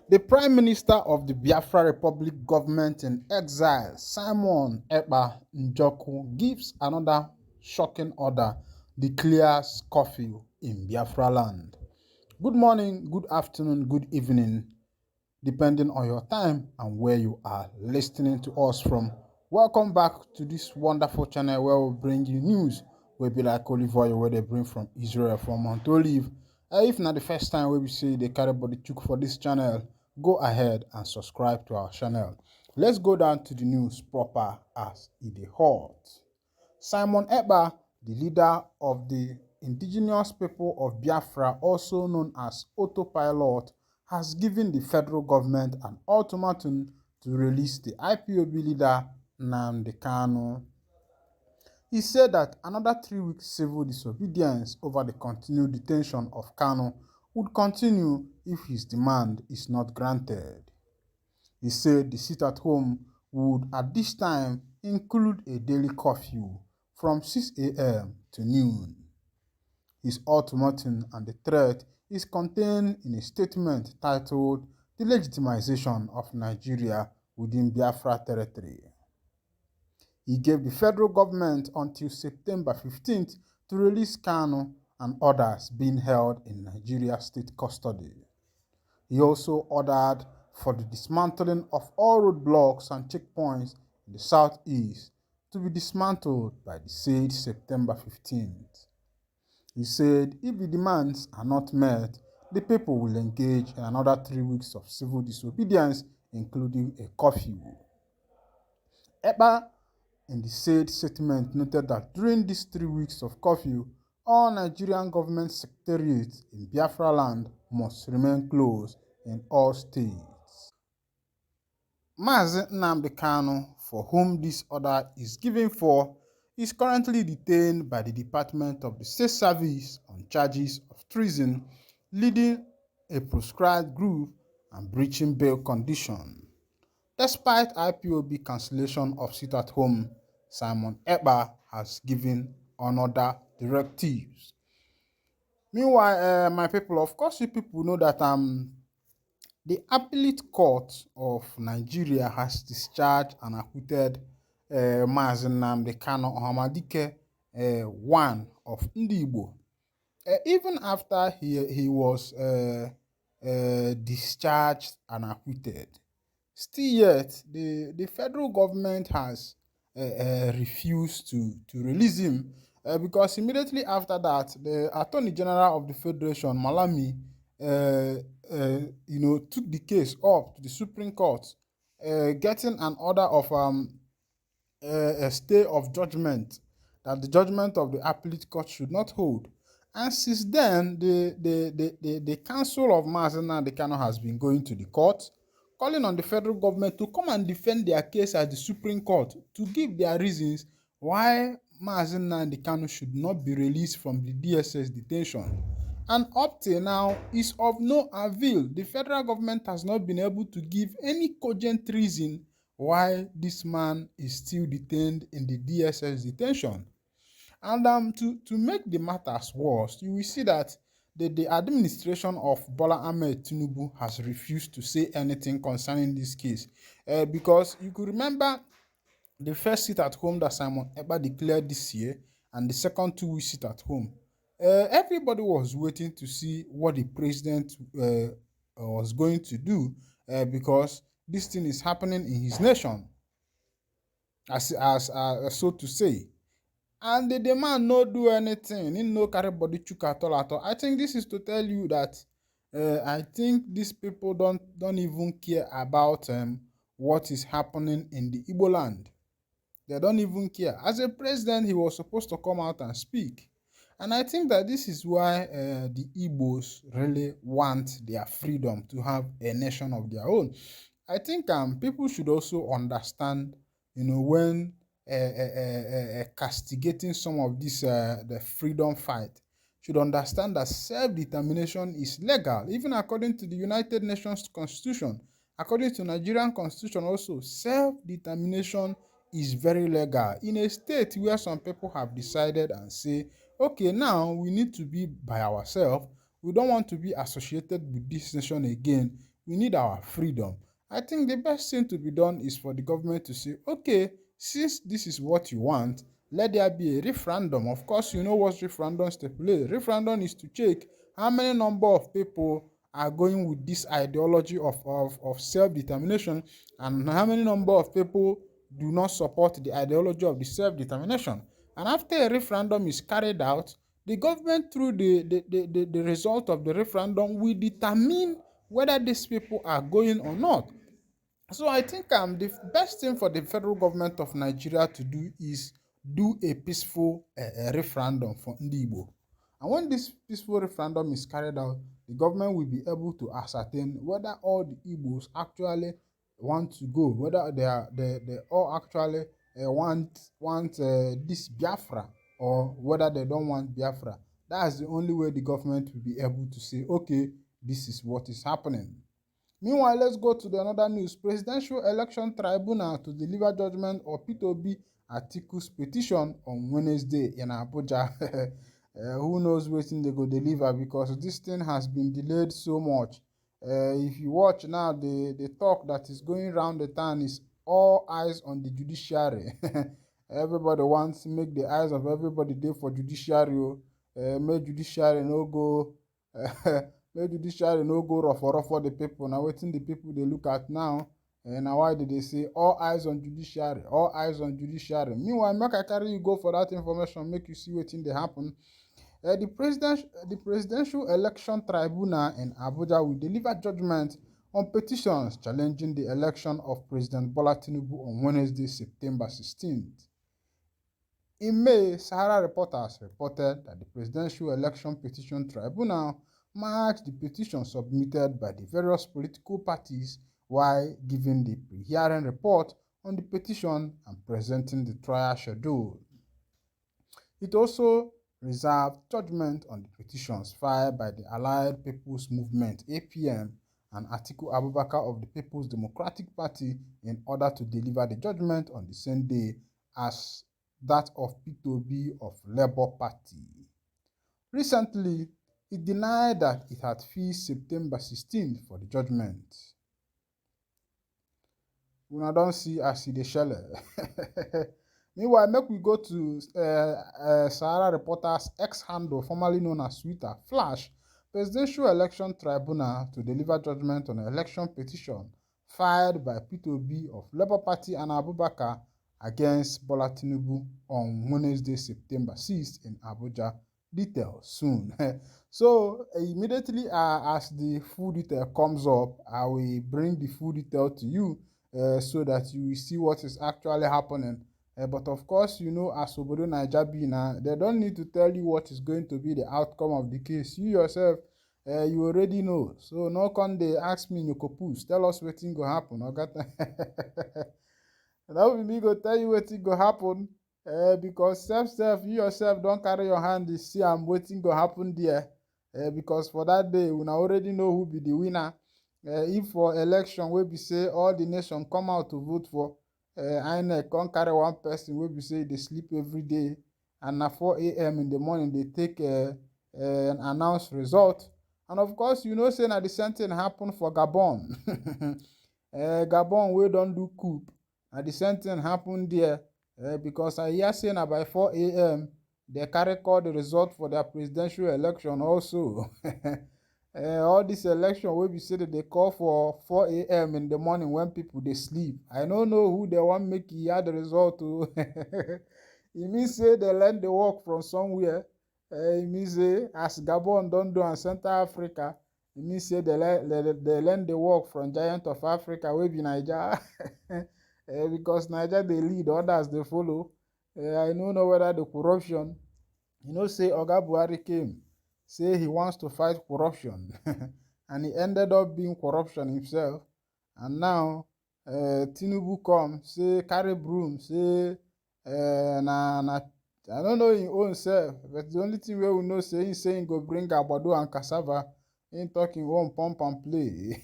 The Prime Minister of the Biafra Republic government in exile, Simon Ekpa Njoku, gives another shocking order, declares curfew in Biafra land. Good morning, good afternoon, good evening, depending on your time and where you are listening to us from. Welcome back to this wonderful channel where we bring you news wey be like olive oil wey they bring from Israel from Mount Olive. If not the first time we see the carry body chook for this channel, go ahead and subscribe to our channel. Let's go down to the news proper as it is hot. Simon Ekpa, the leader of the indigenous people of Biafra, also known as Autopilot, has given the federal government an ultimatum to release the IPOB leader Nnamdi Kanu. He said that another 3 weeks civil disobedience over the continued detention of Kanu would continue if his demand is not granted. He said the sit-at-home would at this time include a daily curfew from 6 a.m. to noon. His ultimatum and the threat is contained in a statement titled "The Legitimization of Nigeria Within Biafra Territory." He gave the federal government until September 15th to release Kanu and others being held in Nigeria state custody. He also ordered for the dismantling of all roadblocks and checkpoints in the southeast to be dismantled by the said September 15th. He said if the demands are not met, the people will engage in another 3 weeks of civil disobedience, including a curfew. Ekpa, in the said statement, noted that during these 3 weeks of curfew, all Nigerian government secretariats in Biafra land must remain closed in all states. Mazi Nnamdi Kanu, for whom this order is given for, is currently detained by the Department of the State Service on charges of treason, leading a proscribed group, and breaching bail condition. Despite IPOB cancellation of sit-at-home, Simon Ekpa has given another directives. Meanwhile, my people, of course, you people know that the Appellate Court of Nigeria has discharged and acquitted Mazi Nnamdi Kanu Ohamadike, one of Ndi Igbo. Even after he was discharged and acquitted, still yet the federal government has refused to release him because immediately after that, the Attorney General of the Federation, Malami, took the case up to the Supreme Court, getting an order of a stay of judgment, that the judgment of the appellate court should not hold. And since then, the council of Mazi Nnamdi Kanu has been going to the court, calling on the federal government to come and defend their case at the Supreme Court, to give their reasons why Mazi Nnamdi Kanu should not be released from the DSS detention. And up till now, is of no avail. The federal government has not been able to give any cogent reason why this man is still detained in the DSS detention. And to make the matters worse, you will see that the administration of Bola Ahmed Tinubu has refused to say anything concerning this case. Because you could remember the first sit-at-home that Simon Ekpa declared this year and the second 2 week sit-at-home. Everybody was waiting to see what the president was going to do because this thing is happening in his nation, as so to say. And the man no do anything. He no carry body chook at all. I think this is to tell you that I think these people don't even care about what is happening in the Igbo land. They don't even care. As a president, he was supposed to come out and speak. And I think that this is why the Igbos really want their freedom to have a nation of their own. I think people should also understand, when castigating some of this the freedom fight, should understand that self-determination is legal, even according to the United Nations Constitution. According to Nigerian Constitution also, self-determination is very legal in a state where some people have decided and say, okay, now we need to be by ourselves. We don't want to be associated with this nation again. We need our freedom. I think the best thing to be done is for the government to say, okay, since this is what you want, let there be a referendum. Of course, you know what referendum stipulates. Referendum is to check how many number of people are going with this ideology of self-determination, and how many number of people do not support the ideology of the self-determination. And after a referendum is carried out, the government, through the result of the referendum, will determine whether these people are going or not. So I think the best thing for the federal government of Nigeria to do is do a peaceful referendum for Ndi Igbo. And when this peaceful referendum is carried out, the government will be able to ascertain whether all the Igbos actually want to go, whether they all actually want this Biafra, or whether they don't want Biafra. That's the only way the government will be able to say, okay, this is what is happening. Meanwhile, let's go to the another news. Presidential Election Tribunal to deliver judgment on P2B Atiku's petition on Wednesday in Abuja. Who knows wetin they go deliver, because this thing has been delayed so much. If you watch now, the talk that is going around the town is all eyes on the judiciary. Everybody wants to make the eyes of everybody there for judiciary. Make judiciary no go. Make judiciary no go rough the people. Now wetin the people they look at now, and now why did they say all eyes on judiciary, all eyes on judiciary? Meanwhile, make I carry you go for that information, make you see wetin dey happen. The Presidential Election Tribunal in Abuja will deliver judgment on petitions challenging the election of President Bola Tinubu on Wednesday, September 16th. In May, Sahara reporters reported that the Presidential Election Petition Tribunal matched the petition submitted by the various political parties while giving the pre-hearing report on the petition and presenting the trial schedule. It also reserved judgment on the petitions filed by the Allied People's Movement (APM) and Atiku Abubakar of the People's Democratic Party, in order to deliver the judgment on the same day as that of P2B of Labour Party. Recently, it denied that it had fixed September 16th for the judgment. Una don see as e dey shele. Meanwhile, make we go to Sahara Reporters X handle, formerly known as Twitter, Flash, Presidential Election Tribunal to deliver judgment on an election petition filed by P2B of Labour Party and Abubakar against Bola Tinubu on Wednesday, September 6th in Abuja. Details soon. So immediately as the full detail comes up, I will bring the full detail to you so that you will see what is actually happening. But of course, you know, as Obodo Naija be now, they don't need to tell you what is going to be the outcome of the case. You yourself, you already know. So no con dey ask me Nyokopus, tell us wetin go happen. That will me go tell you wetin go happen. Because self, you yourself don't carry your hand, see I'm waiting go happen there. Because for that day, we already know who be the winner. If for election wey be say all the nation come out to vote for, INEC come carry one person wey be say dey sleep every day, and na 4 a.m. in the morning they take an announced result. And of course, you know say na the same thing happen for Gabon. Gabon wey don do coup, na the same thing happen there. Because I hear say na by 4 a.m. they carry call the result for their presidential election also. All this election wey be say that they call for 4 a.m. in the morning when people they sleep. I don't know who they want make hear the result to. It means say they learn the work from somewhere. It means say as Gabon don't do in Central Africa, it means say they learn the work from giant of Africa wey be Niger. Because Niger they lead, others they follow. I don't know whether the corruption, you know, say Oga Buhari came, say he wants to fight corruption, and he ended up being corruption himself. And now Tinubu come, say carry broom, say I don't know him own self, but the only thing we know say he saying go bring agbado and cassava, ain't talking one pump and play.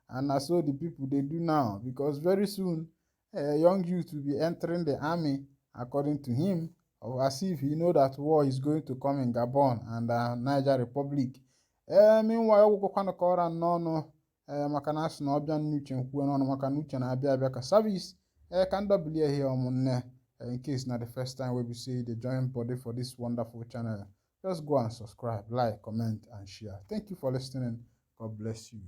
And that's what the people they do now, because very soon young youth will be entering the army, according to him, or as if he know that war is going to come in Gabon and Niger Republic. Meanwhile, we go kind of call and no. maka na asị na ọbịa n'uche nkwuwe n'ọnụ maka na uche na-abịa abịa ka service ka ndọbilie here ụmụnne in case na the first time we be say dey join body for this wonderful channel. Just go and subscribe, like, comment, and share. Thank you for listening. God bless you.